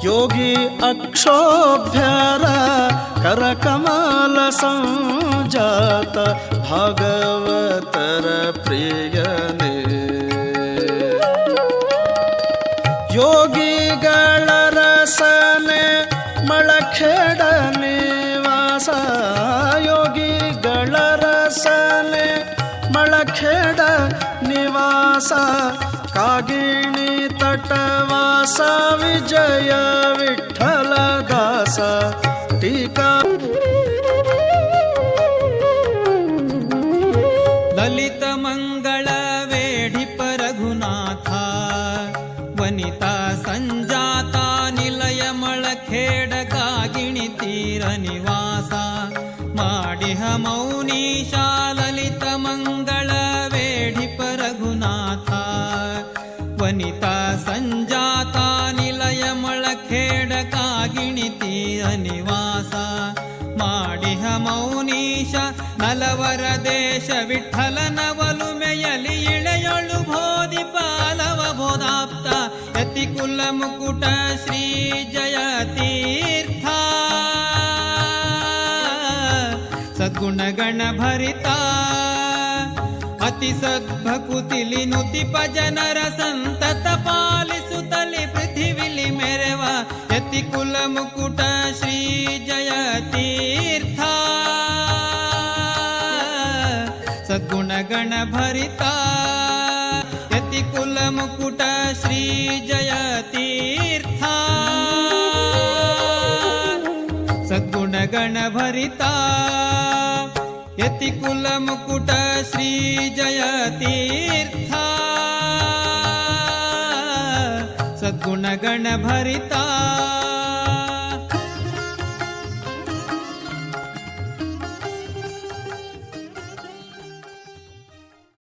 ಯೋಗಿ ಅಕ್ಷೋಭ್ಯರ ಕರಕಮಲ ಸಂಜಾತ ಭಾಗವತರ ಪ್ರಿಯನೇ ಯೋಗಿಗಳ ರಸನೆ ಮಳಖೇಡ ನಿವಾಸ ಯೋಗಿಗಳ ರಸನೆ ಮಳಖೇಡ ನಿವಾಸ ಕಾಗಿಣಿ ತಟವಾಸ ವಿಜಯ ವಿಠಲ ದಾಸ ಟೀಕಾ ಲಲಿತ ಮಂಗಳ ವೇಢಿಪ ರಘುನಾಥ ವನಿತಾ ಸಂಜಾತ ನಿಲಯ ಮಳಖೇಡ ಕಾಗಿಣಿ ತೀರ ನಿವಾಸ ಮಾಡಿಹ ಮೌನೀಶಾ ಲಲಿತ ಮಂಗಳ ವೇಢಿಪ ರಘುನಾಥ ವನಿತಾ ಸಂಜಾತ ನಿಲಯ ಮಳಖೇಡ ಕಾಗಿಣಿ ತೀರ ನಿವಾಸ ಮಾಡಿಹ ಮೌನೀಶ ನಲವರ ದೇಶ ವಿಠಲನ ಒಲುಮೆಯಲಿ ಇಳೆಯೊಳು ಬೋಧಿ ಪಾಲವ ಬೋಧಾಪ್ತ ಯತಿ ಕುಲ ಮುಕುಟ ಶ್ರೀ ಜಯ ತೀರ್ಥ ಸದ್ಗುಣಗಣ ಭರಿತ ಅತಿ ಸದ್ಭಕುತಿಲಿ ನುತಿಪ ಜನರ ಸಂತತ ಪಾಲಿಸುತ್ತಲಿ ಪೃಥಿವಿಲಿ ಮೆರೆವ ಯತಿ ಕುಲ ಮುಕುಟ ಶ್ರೀ ಜಯ ತೀರ್ಥ ಸದ್ಗುಣಗಣ ಭರಿತ ಯತಿ ಕುಲ ಮುಕುಟ ಶ್ರೀ ಜಯ ತೀರ್ಥ ಸದ್ಗುಣಗಣ ಭರಿತ ಯತಿ ಕುಲ ಮುಕುಟ ಶ್ರೀ ಜಯ ತೀರ್ಥ ಸದ್ಗುಣಗಣ ಭರಿತ